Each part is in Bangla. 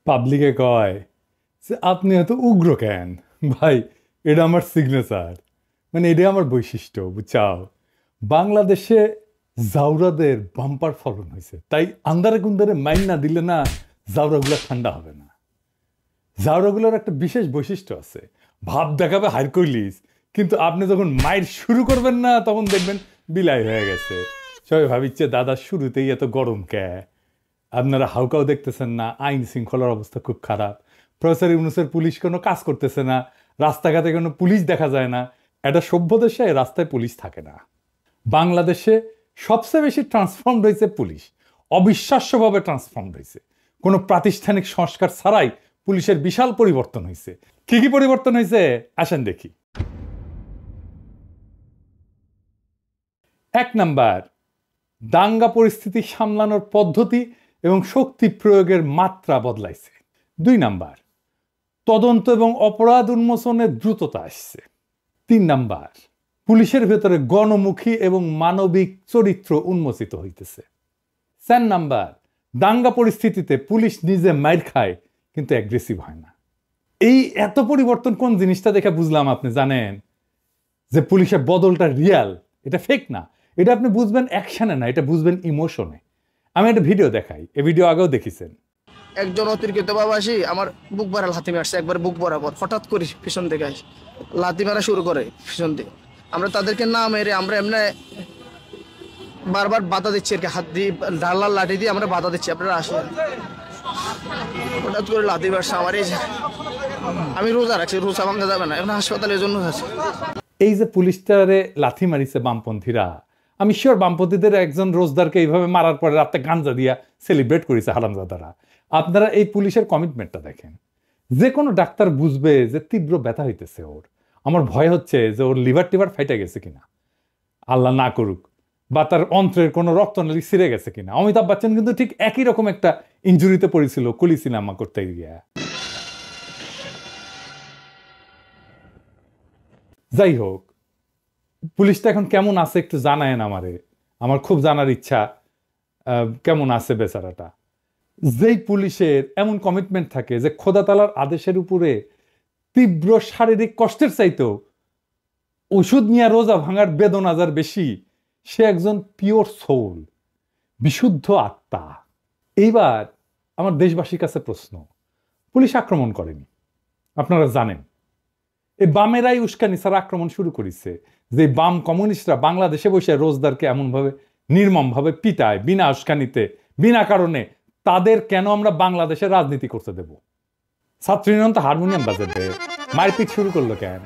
পাবলিকে কয় যে আপনি এত উগ্র কেন ভাই। এটা আমার সিগনেচার, মানে এটাই আমার বৈশিষ্ট্য, বুঝছাও। বাংলাদেশে জাউরাদের বাম্পার ফলন হয়েছে, তাই আন্দারে কুন্দারে মাইন না দিলে না জাউরাগুলো ঠান্ডা হবে না। জাউরাগুলোর একটা বিশেষ বৈশিষ্ট্য আছে, ভাব দেখাবে হারকুলিস, কিন্তু আপনি যখন মাইর শুরু করবেন না তখন দেখবেন বিলাই হয়ে গেছে। সবাই ভাবিচ্ছে দাদা শুরুতেই এত গরম কে। আপনারা হাউকাও দেখতেছেন না, আইন শৃঙ্খলার অবস্থা খুব খারাপ। প্রফেসর ইউনূসের পুলিশ কোনো কাজ করতেছে না, রাস্তাঘাটে কোনো পুলিশ দেখা যায় না। একটা সভ্য দেশে রাস্তায় পুলিশ থাকে না। বাংলাদেশে সবচেয়ে বেশি ট্রান্সফর্মড হয়েছে পুলিশ, অবিশ্বাস্যভাবে ট্রান্সফর্মড হয়েছে। কোনো প্রাতিষ্ঠানিক সংস্কার ছাড়াই পুলিশের বিশাল পরিবর্তন হয়েছে। কি কি পরিবর্তন হয়েছে আসেন দেখি। 1 নাম্বার, দাঙ্গা পরিস্থিতি সামলানোর পদ্ধতি এবং শক্তি প্রয়োগের মাত্রা বদলাইছে। 2 নাম্বার, তদন্ত এবং অপরাধ উন্মোচনের দ্রুততা আসছে। 3 নাম্বার, পুলিশের ভেতরে গণমুখী এবং মানবিক চরিত্র উন্মোচিত হইতেছে। 4 নাম্বার, দাঙ্গা পরিস্থিতিতে পুলিশ নিজে মাইর খায় কিন্তু অ্যাগ্রেসিভ হয় না। এই এত পরিবর্তন কোন জিনিসটা দেখে বুঝলাম আপনি জানেন যে পুলিশের বদলটা রিয়াল, এটা ফেক না। এটা আপনি বুঝবেন অ্যাকশনে না, এটা বুঝবেন ইমোশনে। আমি একটা ভিডিও দেখাই, এই ভিডিও আগেও দেখেছেন। একজন অতিরিক্ত বাবাসী আমার বুক ভরা লাথি মারছে, একবার বুক বরাবর হঠাৎ করে পিছন থেকে আসে লাথি মারা শুরু করে পিছন থেকে। আমরা তাদেরকে না মেরে আমরা এমনি বারবার বাধা দিচ্ছি আর কি, হাত দিয়ে ঢালার লাঠি দিয়ে আমরা বাধা দিচ্ছি আপনারা আসেন। হঠাৎ করে লাথি মারছে আমার। এই আমি রোজা রাখছি, রোজা ভাঙা যাবে না, এখন হাসপাতালের জন্য আছে। এই যে পুলিশটারে লাথি মারিছে বামপন্থীরা, আমি শিওর বামপন্থীদের একজন রোজদারকে এইভাবে মারার পরে রাতে গাঞ্জা দিয়া সেলিব্রেট করেছে হারামজাদারা। আপনারা এই পুলিশের কমিটমেন্টটা দেখেন। যে কোনো ডাক্তার বুঝবে যে তীব্র ব্যথা হইতেছে ওর। আমার ভয় হচ্ছে যে ওর লিভার টিভার ফাইটে গেছে কিনা, আল্লাহ না করুক, বা তার অন্ত্রের কোনো রক্তনালী ছিঁড়ে গেছে কিনা। অমিতাভ বচ্চন কিন্তু ঠিক একই রকম একটা ইনজুরিতে পড়েছিল কুলি সিনেমা করতে গিয়া। যাই হোক, পুলিশটা এখন কেমন আছে একটু জানায়েন আমারে, আমার খুব জানার ইচ্ছা কেমন আছে বেচারাটা। যেই পুলিশের এমন কমিটমেন্ট থাকে যে খোদা তাআলার আদেশের উপরে তীব্র শারীরিক কষ্টের চাইতেও ওষুধ নিয়ে রোজা ভাঙার বেদনা যার বেশি, সে একজন পিওর সোল, বিশুদ্ধ আত্মা। এইবার আমার দেশবাসীর কাছে প্রশ্ন, পুলিশ আক্রমণ করেনি, আপনারা জানেন। এই বামেরাই উস্কানি ছাড়া আক্রমণ শুরু করেছে, যে বাম কমিউনিস্টরা বাংলাদেশে বসে রোজদারকে এমনভাবে নির্মমভাবে পিটায় বিনা উস্কানিতে, বিনা কারণে। তাদের কেন আমরা বাংলাদেশে রাজনীতি করতে দেব? ছাত্র ইউনিয়ন তো হারমোনিয়াম বাজাবে, মারপিট শুরু করলো কেন?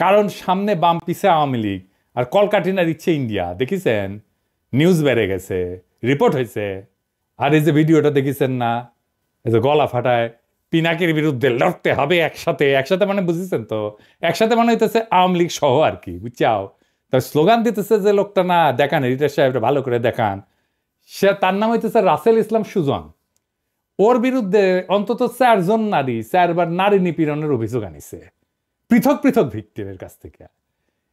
কারণ সামনে বাম পিছে আওয়ামী লীগ আর কলকাঠিনার ইচ্ছে ইন্ডিয়া। দেখেছেন, নিউজ বেড়ে গেছে, রিপোর্ট হয়েছে। আর এই যে ভিডিওটা দেখেছেন না, এই যে গলা ফাটায় পিনাকির বিরুদ্ধে লড়তে হবে একসাথে। একসাথে মানে বুঝেছেন তো, একসাথে মানে হইতেছে আওয়ামী লীগ সহ আর কি, বুঝছাও। তার স্লোগান দিতেছে যে লোকটা, না দেখান এডিটর সাহেবটা ভালো করে দেখান, সে তার নাম হইতেছে রাসেল ইসলাম সুজন। ওর বিরুদ্ধে অন্তত 4 জন নারী 4 বার নারী নিপীড়নের অভিযোগ আনিছে পৃথক পৃথক ভিক্টিমের কাছ থেকে।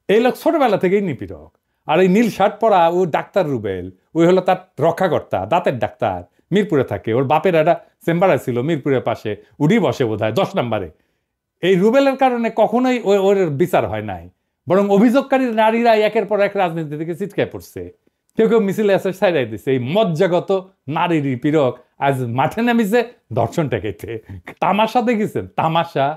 এই লোক ছোটবেলা থেকেই নিপীড়ক। আর এই নীল শার্ট পরা ও ডাক্তার রুবেল, ওই হলো তার রক্ষাকর্তা, দাঁতের ডাক্তার, মিরপুরে থাকে। ওর বাপের একটা চেম্বার ছিল মিরপুরের পাশে, উঠি বসে বোধহয় 10 নম্বরে। এই রুবেলের কারণে কখনোই ওর বিচার হয় নাই, বরং অভিযোগকারী নারীরা একের পর এক রাজনীতি থেকে ছিটকায় পড়ছে। কেউ কেউ মিছিলে এসে ছাইড়াই দিছে। এই মজ্জাগত নারী নিপীড়ক আজ মাঠে নামিছে ধর্ষণ ঠেকাইতে। তামাশা দেখেছেন, তামাশা।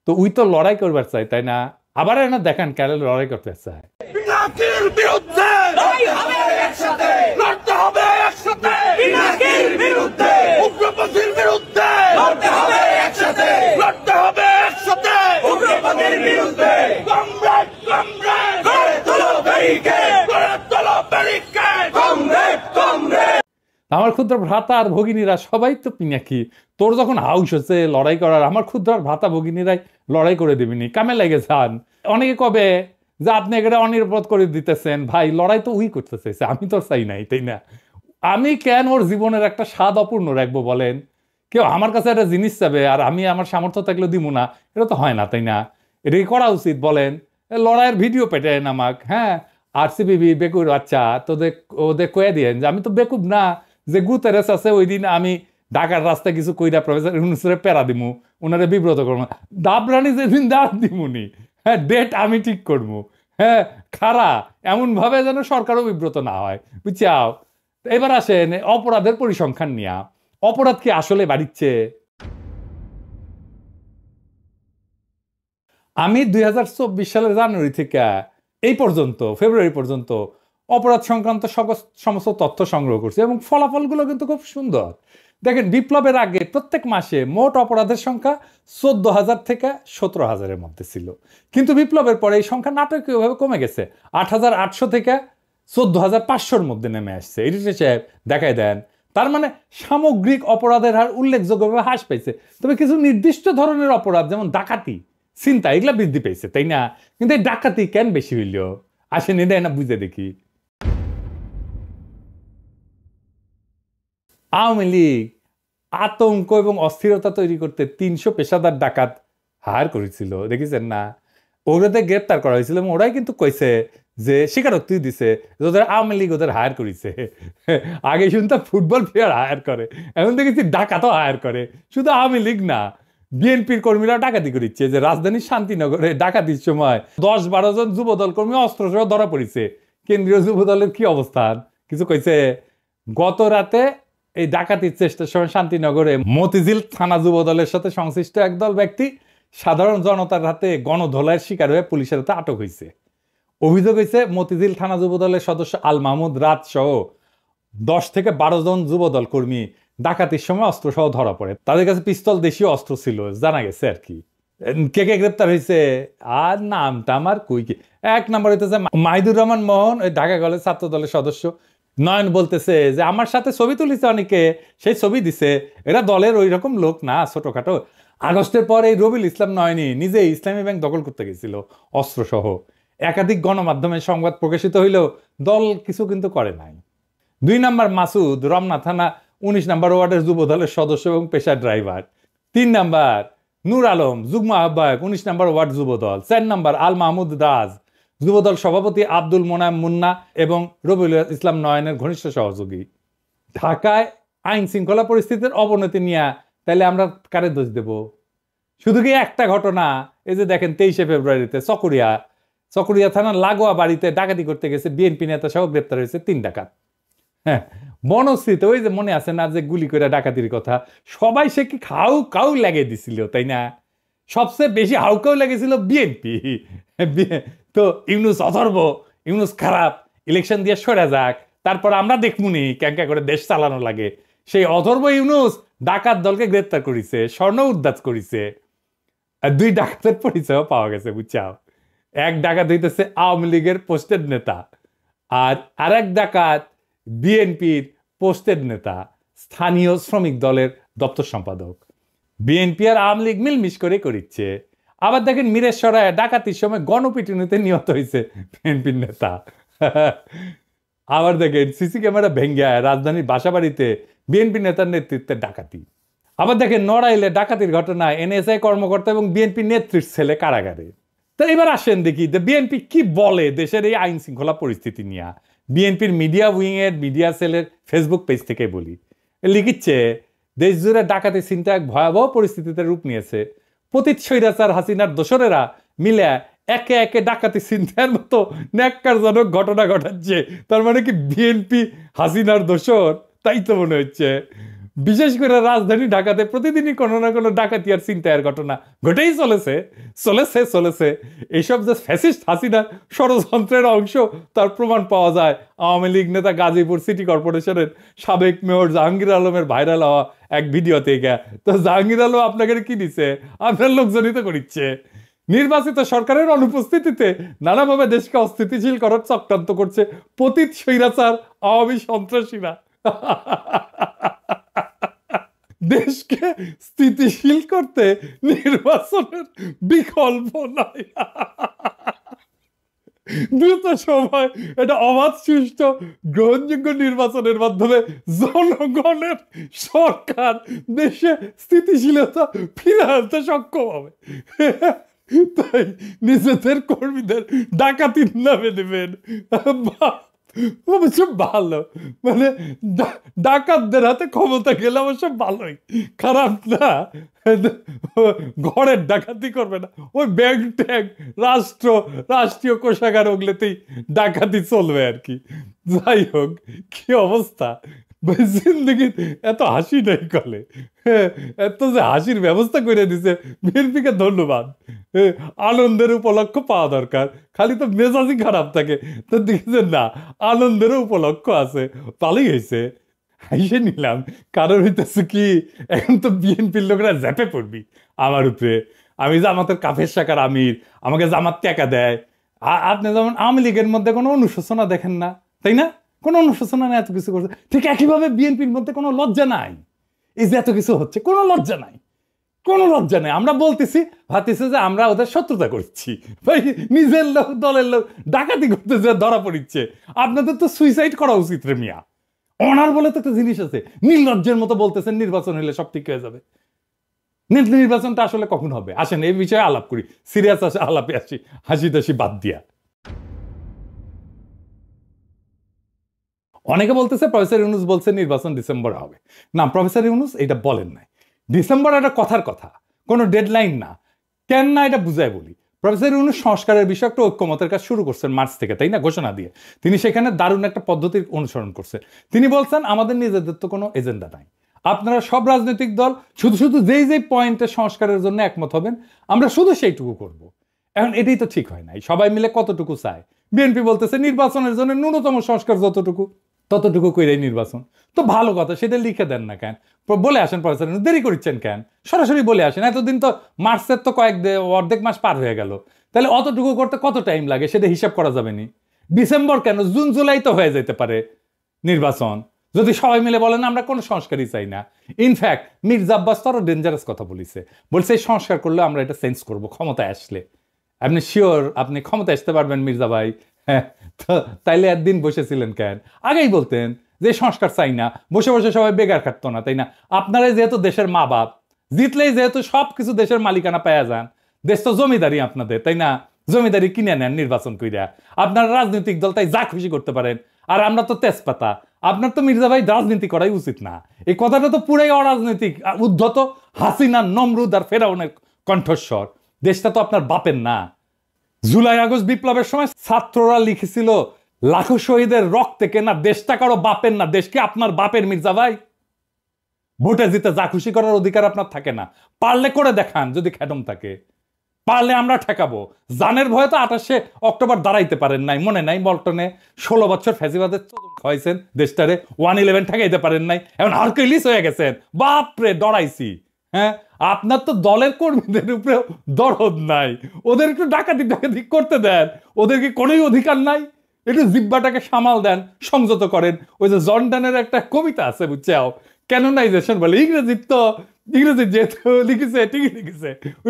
তো উই তো লড়াই করবার চাই, তাই না? আবার না দেখান কেন লড়াই করতে চায়। পিনাকির বিরুদ্ধে লড়তে হবে একসাথে, লড়তে হবে একসাথে। পিনাকির বিরুদ্ধে, উগ্রপন্থীর বিরুদ্ধে লড়তে হবে একসাথে, লড়তে হবে একসাথে। উগ্রপন্থীর বিরুদ্ধে কমরেড, কমরেড গড়ে তোলো ব্যারিকেড, গড়ে তোলো ব্যারিকেড। Comrade, comrade. আমার ক্ষুদ্র ভ্রাতা আর ভগিনীরা সবাই তো পিনাকি। তোর যখন হাউস হচ্ছে লড়াই করার, আমার ক্ষুদ্র ভ্রাতা ভগিনীরাই লড়াই করে দেবিনি, কামে লেগে যান। অনেকে কবে যে আপনি এখানে অনিরাপদ করে দিতেছেন। ভাই, লড়াই তো উই করতে চাইছে, আমি তো চাই নাই, তাই না? আমি কেন ওর জীবনের একটা স্বাদ অপূর্ণ রাখবো বলেন? কেউ আমার কাছে একটা জিনিস চাবে আর আমি আমার সামর্থ্য থাকলেও দিব না, এটা তো হয় না, তাই না? এটা কি করা উচিত বলেন? লড়াইয়ের ভিডিও পেটায় নামাক, হ্যাঁ। আরসিবি বেকুর বাচ্চা, তোদের ওদের কয়ে দিয়েন যে আমি তো বেকুব না, যে গুতেরেস আছে ওই দিন আমি ঢাকার রাস্তা কিছু কইরা প্রফেসর ইউনূসের প্যারা দিমু, ওনারে বিব্রত করবো, দাবরানি যেদিন দাঁড় দিমুনি, হ্যাঁ ডেট আমি ঠিক করবো, হ্যাঁ খারা এমন ভাবে যেন সরকারও বিব্রত না হয়, বুঝছাও। এবার আসেন অপরাধের পরিসংখ্যান নিয়া, অপরাধ কি আসলে বাড়িচ্ছে? আমি 2024 সালের জানুয়ারি থেকে এই পর্যন্ত ফেব্রুয়ারি পর্যন্ত অপরাধ সংক্রান্ত সমস্ত তথ্য সংগ্রহ করছি এবং ফলাফলগুলো কিন্তু খুব সুন্দর। দেখেন বিপ্লবের আগে প্রত্যেক মাসে মোট অপরাধের সংখ্যা 14,000 থেকে 17,000-এর মধ্যে ছিল, কিন্তু বিপ্লবের পরে এই সংখ্যা নাটকীয়ভাবে কমে গেছে, 8,800 থেকে 14,500-এর মধ্যে নেমে আসছে। এডিটর সাহেব দেখায় দেন। তার মানে সামগ্রিক অপরাধের হার উল্লেখযোগ্যভাবে হ্রাস পাইছে, তবে কিছু নির্দিষ্ট ধরনের অপরাধ যেমন ডাকাতি, চিন্তা এগুলা বৃদ্ধি পেয়েছে, তাই না? কিন্তু এই ডাকাতি কেন বেশি হইল? আসেন এটা না বুঝে দেখি। আওয়ামী লীগ আতঙ্ক এবং অস্থিরতা তৈরি করতে 300 পেশাদার ডাকাত হায়ার করেছিল, দেখেছেন না? ওদের গ্রেপ্তার করা হয়েছিল এবং ওরাই কিন্তু কইছে যে স্বীকারোক্তি দিছে ওদের আওয়ামী লীগ ওদের হায়ার করেছে। আগে শুনতাম ফুটবল প্লেয়ার হায়ার করে, এখন দেখেছি ডাকাতও হায়ার করে। শুধু আওয়ামী লীগ না, বিএনপির কর্মীরা ডাকাতি করিচ্ছে। যে রাজধানীর শান্তিনগরে ডাকাতির সময় 10-12 জন যুবদল কর্মী অস্ত্র সহ ধরা পড়েছে। কেন্দ্রীয় যুবদলের কি অবস্থান কিছু কইছে? গত রাতে এই ডাকাতির চেষ্টার সময় শান্তিনগরে মতিঝিল থানা যুবদলের সাথে সংশ্লিষ্ট একদল ব্যক্তি সাধারণ জনতার হাতে গণধোলাইয়ের শিকার হয়ে পুলিশের হাতে আটক হয়েছে। অভিযোগ হয়েছে মতিঝিল থানা যুবদলের সদস্য আল মাহমুদ রাত সহ 10 থেকে 12 জন যুবদল কর্মী ডাকাতির সময় অস্ত্র সহ ধরা পড়ে। তাদের কাছে পিস্তল দেশীয় অস্ত্র ছিল জানা গেছে আর কি। কে কে গ্রেপ্তার হয়েছে আর নামটা আমার কই কি। 1 নম্বর হইতেছে মাহিদুর রহমান মোহন, ওই ঢাকা কলেজ ছাত্র দলের সদস্য। নয়ন বলতেছে যে আমার সাথে ছবি তুলিছে অনেকে, সেই ছবি দিছে, এরা দলের ওই রকম লোক না, ছোটখাটো। আগস্টের পর এই রবিউল ইসলাম নয়নি নিজে ইসলামী ব্যাংক দখল করতে গেছিল অস্ত্র সহ। একাধিক গণমাধ্যমে সংবাদ প্রকাশিত হইলেও দল কিছু কিন্তু করে নাই। 2 নম্বর মাসুদ, রমনা থানা 19 নম্বর ওয়ার্ডের যুব দলের সদস্য এবং পেশার ড্রাইভার। 3 নম্বর নূর আলম, যুগ্ম আহ্বায়ক 19 নম্বর ওয়ার্ড যুব দল। 4 নম্বর আল মাহমুদ রাজ, যুবদল সভাপতি আব্দুল মোনায়েম মুন্না এবং রবিউল ইসলাম নয়নের ঘনিষ্ঠ সহযোগী। ঢাকায় আইন শৃঙ্খলা পরিস্থিতির অবনতি নিয়ে তাইলে আমরা কারে দোষ দেব? শুধু কি একটা ঘটনা? এই যে দেখেন 23শে ফেব্রুয়ারিতে চকরিয়া থানার লাগোয়া বাড়িতে ডাকাতি করতে গেছে বিএনপি নেতা সহ গ্রেপ্তার হয়েছে 3 ডাকাত। হ্যাঁ, বনশ্রীতে ওই যে মনে আছে না যে গুলি করে ডাকাতির কথা, সবাই সে কি কাউ লাগিয়ে দিছিল, তাই না? সবচেয়ে বেশি হাউকাউ লেগেছিল বিএনপি। তো ইউনূস অথর্ব, ইউনূস খারাপ, ইলেকশন দিয়ে সরে যাক, তারপর আমরা দেখমুনি ক্যাঙ্কা করে দেশ চালানো লাগে। সেই অথর্ব ইউনূস ডাকাত দলকে গ্রেপ্তার করেছে, স্বর্ণ উদ্ধার করেছে। আর 2 ডাকাতের পরিচয়ও পাওয়া গেছে, বুঝছাও। এক ডাকাত হইতেছে আওয়ামী লীগের পোস্টেড নেতা, আর আরেক ডাকাত বিএনপির পোস্টেড নেতা, স্থানীয় শ্রমিক দলের দপ্তর সম্পাদক। বিএনপি আর আওয়ামী লীগ মিলমিশ করে করিচ্ছে। আবার দেখেন মিরেশ্বরায় ডাকাতির সময় গণপিটুনিতে নিহত হয়েছে বিএনপির নেতা। আবার দেখেন সিসি ক্যামেরা ভেঙ্গে রাজধানীর বাসাবাড়িতে বিএনপি নেতার নেতৃত্বে ডাকাতি। আবার দেখেন নড়াইলে ডাকাতির ঘটনায় এনএসআই কর্মকর্তা এবং বিএনপি নেত্রীর ছেলে কারাগারে। তো এবার আসেন দেখি যে বিএনপি কি বলে দেশের এই আইন শৃঙ্খলা পরিস্থিতি নিয়ে। বিএনপির মিডিয়া উইং এর মিডিয়া সেলের ফেসবুক পেজ থেকে বলি, লিখিচ্ছে দেশ জুড়ে ডাকাতি চিন্তা এক ভয়াবহ পরিস্থিতিতে রূপ নিয়েছে। পতিত স্বৈরাচার হাসিনার দোসরেরা মিলে একে একে ডাকাতি চিন্তার মতো ন্যাক্কারজনক ঘটনা ঘটাচ্ছে। তার মানে কি বিএনপি হাসিনার দোসর? তাই তো মনে হচ্ছে। বিশেষ করে রাজধানী ঢাকাতে প্রতিদিনই কোনো না কোনো ডাকাতি আর চিন্তায়ের ঘটনা ঘটেই চলেছে। এইসব যে ফ্যাসিস্ট হাসিনার ষড়যন্ত্রের অংশ তার প্রমাণ পাওয়া যায় আওয়ামী লীগ নেতা গাজীপুর সিটি কর্পোরেশনের সাবেক মেয়র জাহাঙ্গীর আলমের ভাইরাল হওয়া এক ভিডিও থেকে। তো জাহাঙ্গীর আলম আপনাকে কি দিচ্ছে? আপনার লোকজনই তো করিচ্ছে। নির্বাচিত সরকারের অনুপস্থিতিতে নানাভাবে দেশকে অস্থিতিশীল করার চক্রান্ত করছে পতিত স্বৈরাচার আওয়ামী সন্ত্রাসীরা। দেশকে স্থিতিশীল করতে নির্বাচনের বিকল্প নাই। দ্রুত সময় এটা অবাধ, সুষ্ঠু, গ্রহণযোগ্য নির্বাচনের মাধ্যমে জনগণের সরকার দেশে স্থিতিশীলতা ফিরে আনতে সক্ষম হবে। তাই নিজেদের কর্মীদের ডাকাতির নামে দেবেন। অবশ্য ভালো, মানে ডাকাতদের হাতে ক্ষমতা গেলে অবশ্য ভালোই, খারাপ না। ঘরের ডাকাতি করবে না, ওই ব্যাংক ট্যাঙ্ক রাষ্ট্রীয় কোষাগার ওগুলোতেই ডাকাতি চলবে আর কি। যাই হোক, কি অবস্থা জিন্দগি, এত হাসি নাই কলে, এত যে হাসির ব্যবস্থা করে দিছে বিএনপিকে ধন্যবাদ। আনন্দের উপলক্ষ পাওয়া দরকার, খালি তো মেজাজই খারাপ থাকে। তো দেখেছেন না, আনন্দেরও উপলক্ষ আছে, ভালোই হয়েছে, হাসে নিলাম। কারণ হইতেছে কি, এখন তো বিএনপির লোকেরা জ্যাপে পড়বি আমার উপরে, আমি জামাতের কাফের শাখার আমির, আমাকে জামাত টাকা দেয়। আপনি যেমন আওয়ামী লীগের মধ্যে কোনো অনুশোচনা দেখেন না, তাই না? কোনো অনুশোচনা নেই, এত কিছু করছে। ঠিক একইভাবে বিএনপির মধ্যে কোনো লজ্জা নাই, এই যে এত কিছু হচ্ছে কোনো লজ্জা নাই, কোনো লজ্জা নেই। আমরা বলতেছি, ভাবতেছি যে আমরা ওদের শত্রুতা করছি, ভাই নিজের লোক দলের লোক ডাকাতি করতেছে, ধরা পড়িচ্ছে। আপনাদের তো সুইসাইড করা উচিত রে মিয়া। অনার বলে তো একটা জিনিস আছে, নির্লজ্জের মতো বলতেছেন নির্বাচন হলে সব ঠিক হয়ে যাবে। নির্বাচনটা আসলে কখন হবে? আসেন এই বিষয়ে আলাপ করি, সিরিয়াস আলাপে আসি, হাসি তাসি বাদ দিয়া। অনেকে বলতেছে প্রফেসর ইউনূস বলছে নির্বাচন ডিসেম্বরে হবে। না, প্রফেসর ইউনূস এটা বলেন নাই। ডিসেম্বর একটা কথার কথা, কোনো ডেডলাইন না। কেন না এটা বুঝায় বলি। প্রফেসর ইউনূস সংস্কারের বিষয়ে একটা ঐক্যমতের কাজ শুরু করছেন মার্চ থেকে, তাই না? ঘোষণা দিয়ে তিনি সেখানে দারুণ একটা পদ্ধতির অনুসরণ করছেন। তিনি বলছেন আমাদের নিজেদের তো কোনো এজেন্ডা নাই, আপনারা সব রাজনৈতিক দল শুধু যেই পয়েন্টে সংস্কারের জন্য একমত হবেন আমরা শুধু সেইটুকু করব। এখন এটাই তো ঠিক হয় নাই, সবাই মিলে কতটুকু চায়। বিএনপি বলতেছে নির্বাচনের জন্য ন্যূনতম সংস্কার ততটুকু কইরাই নির্বাচন। তো ভালো কথা, সেটা লিখে দেন না কেন, বলে আসেন প্রফেসর, দেরি করছেন কেন? সরাসরি বলে আসেন। এতদিন তো মার্চের তো অর্ধেক মাস পার হয়ে গেল, তাহলে অতটুকু করতে কত টাইম লাগে সেটা হিসাব করা যাবে নি? ডিসেম্বর কেন, জুন জুলাই তো হয়ে যেতে পারে নির্বাচন, যদি সবাই মিলে বলেন আমরা কোনো সংস্কারই চাই না। ইনফ্যাক্ট মির্জা আব্বাস তো আরো ডেঞ্জারাস কথা বলছে এই সংস্কার করলে আমরা এটা চেঞ্জ করব ক্ষমতায় আসলে। আপনি শিওর আপনি ক্ষমতায় আসতে পারবেন মির্জা ভাই? হ্যাঁ, তো তাইলে একদিন বসেছিলেন কেন? আগেই বলতেন যে সংস্কার চাই না, বসে বসে সবাই বেকার খাটতো না, তাই না? আপনারাই যেহেতু দেশের মা বাপ, জিতলেই যেহেতু সবকিছু দেশের মালিকানা পাওয়া যান, দেশ তো জমিদারি আপনাদের, তাই না? জমিদারি কিনে নেন নির্বাচন কইরা, আপনার রাজনৈতিক দল তাই যা খুশি করতে পারেন। আর আমরা তো তেজপাতা, আপনার তো মির্জা ভাই রাজনীতি করাই উচিত না। এই কথাটা তো পুরাই অরাজনৈতিক, উদ্ধত হাসিনা, নমরুদ আর ফেরাউনের কণ্ঠস্বর। দেশটা তো আপনার বাপের না। জুলাই আগস্ট বিপ্লবের সময় ছাত্ররা লিখেছিল লাখো শহীদের রক্তে কেনা দেশটা কারো বাপের না, দেশকে আপনার বাপের মির্জা ভাই। ভোটে জিতে যা খুশি করার অধিকার আপনার থাকে না? পারলে করে দেখান যদি খেদম থাকে, পারলে আমরা ঠেকাবো। জানের ভয়ে তো 28শে অক্টোবর দাঁড়াইতে পারেন নাই, মনে নাই? বল্টনে 16 বছর ফ্যাসিবাদের খাইছেন দেশটারে, 111 ঠেকাইতে পারেন নাই, এখন হারকিউলিস হয়ে গেছেন। বাপরে ডরাইছি। হ্যাঁ, আপনার তো দলের কর্মীদের উপরে দরদ নাই, ওদের একটু ডাকাতি করতে দেন, ওদের কি কোনোই অধিকার নাই? একটু জিব্বাটাকে সামাল দেন, সংযত করেন। ওই যে জর্ডানের একটা কবিতা আছে বুঝছাও, ক্যানোনাইজেশন বলে, ইংরেজি যেহেতু লিখেছে ঠিকই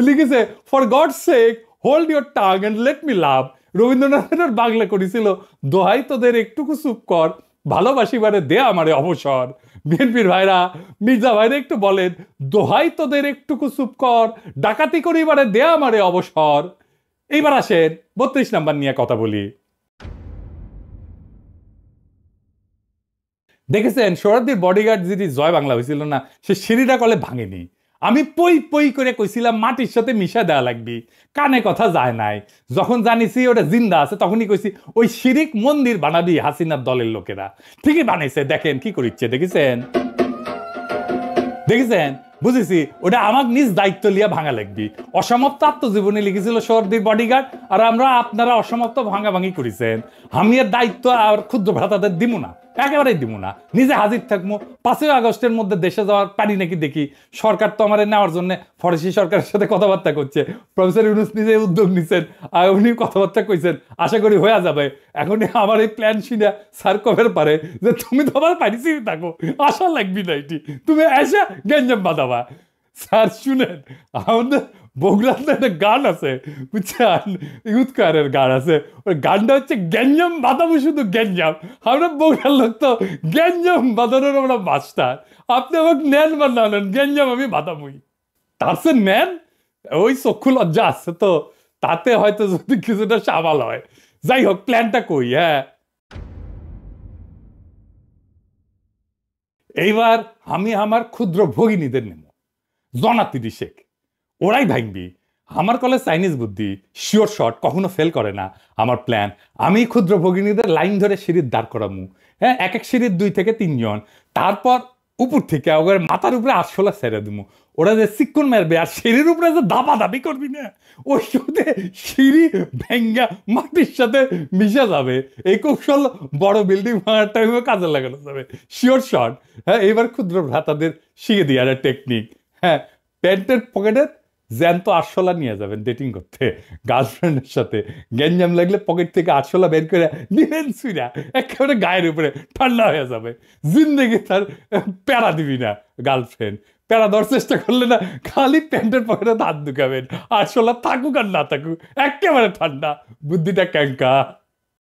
লিখেছে for God sake hold your tongue and let me love. রবীন্দ্রনাথের বাংলা করেছিল দোহাই তোদের একটুকু চুপ কর, ভালোবাসিবারে দে আমারে অবসর। বিএনপির ভাইরা, মির্জা ভাইরা একটু বলেন দোহাই তোদের একটুকু চুপ কর, ডাকাতি করিবারে দে আমারে অবসর। এইবার আসেন 32 নাম্বার নিয়ে কথা বলি। দেখেছেন সোহরাওয়ার্দীর বডিগার্ড যিনি জয় বাংলা হয়েছিল না, সে সিঁড়িটা কলে ভাঙেনি। আমি পই করে কইছিলাম মাটির সাথে মিশা দেওয়া লাগবি, কানে কথা যায় নাই। যখন জানিছি ওটা জিন্দা আছে তখনই কইছি ওই শিরিক মন্দির বানাবি হাসিনার দলের লোকেরা। ঠিকই বানাইছে, দেখেন কি করিচ্ছে, দেখেছেন বুঝেছি। ওটা আমার নিজ দায়িত্ব লিয়া ভাঙা লাগবি। অসমাপ্ত আত্মজীবনী লিখেছিল সোহরাওয়ার্দীর বডিগার্ড, আর আপনারা অসমাপ্ত ভাঙাভাঙি করেছেন। আমি এর দায়িত্ব আর ক্ষুদ্র ভ্রাতাদের দিব না, একেবারেই দিব না। নিজে হাজির থাকবো। 5ই আগস্টের মধ্যে দেশে যাওয়ার পারি নাকি দেখি। সরকার তো আমার নেওয়ার জন্য ফরাসি সরকারের সাথে কথাবার্তা করছে। প্রফেসর ইউনূস নিজে উদ্যোগ নিচ্ছেন, আর উনি কথাবার্তা কইছেন, আশা করি হয়ে যাবে। এখন আমার এই প্ল্যান শুনে স্যার কবের পারে যে তুমি তো আমার পারিছি থাকো, আশা লাগবি না, এটি তুমি এসে গেঞ্জাম বাঁধাবা। স্যার শুনেন, আমাদের বগুড়াতে একটা গান আছে বুঝছেন, ইউথকারের গান আছে, ওই গানটা হচ্ছে গ্যাঞ্জাম বাঁধাবো, শুধু গ্যাঞ্জাম। আমরা বগুড়ার লোক তো গ্যাঞ্জাম বাঁধানোর আমরা মাস্টার। আপনি আমাকে নেন বা না নেন, গ্যাঞ্জাম আমি বাঁধাবই। তার সে নেন, ওই চক্ষু লজ্জা আছে তো, তাতে হয়তো যদি কিছুটা সামাল হয়। যাই হোক, প্ল্যানটা কই। হ্যাঁ, এইবার আমি আমার ক্ষুদ্র ভগিনীদের নেব, জনা 30 ওরাই ভাঙবি। আমার কলেজ চাইনিজ বুদ্ধি, শিওর শট, কখনো ফেল করে না। আমার প্ল্যান, আমি ক্ষুদ্র ভগিনীদের লাইন ধরে সিঁড়ির দাঁড় করামু। হ্যাঁ, এক এক সিঁড়ির 2 থেকে 3 জন, তারপর উপর থেকে ওদের মাথার উপরে 8 ছেড়ে দিমু। ওরা যে চিক্কন মারবে আর সিঁড়ির উপরে যে দাবা দাবি করবি না, ওই সাথে সিঁড়ি ভেঙ্গা মাটির সাথে মিশে যাবে। এই কৌশল বড় বিল্ডিং ভাঙার টাইমে কাজে লাগানো যাবে, শিওর শট। হ্যাঁ, এবার ক্ষুদ্র ভ্রাতাদের শিখে দিয়ে আর টেকনিক। হ্যাঁ, প্যান্টের পকেটে জ্যান্ত 8 নিয়ে যাবেন ডেটিং করতে গার্লফ্রেন্ডের সাথে। গ্যাঞ্জাম লাগলে পকেট থেকে 8 বের করে দিবেন, সুইরা একেবারে গায়ের উপরে ঠান্ডা হয়ে যাবে। জিন্দেগি তার প্যারা দিবি না গার্লফ্রেন্ড। প্যারা দেওয়ার চেষ্টা করলে না, খালি প্যান্টের পকেটে হাত ঢুকাবেন। 8 থাকুক আর না থাকুক, একেবারে ঠান্ডা, বুদ্ধিটা ক্যাঙ্কা।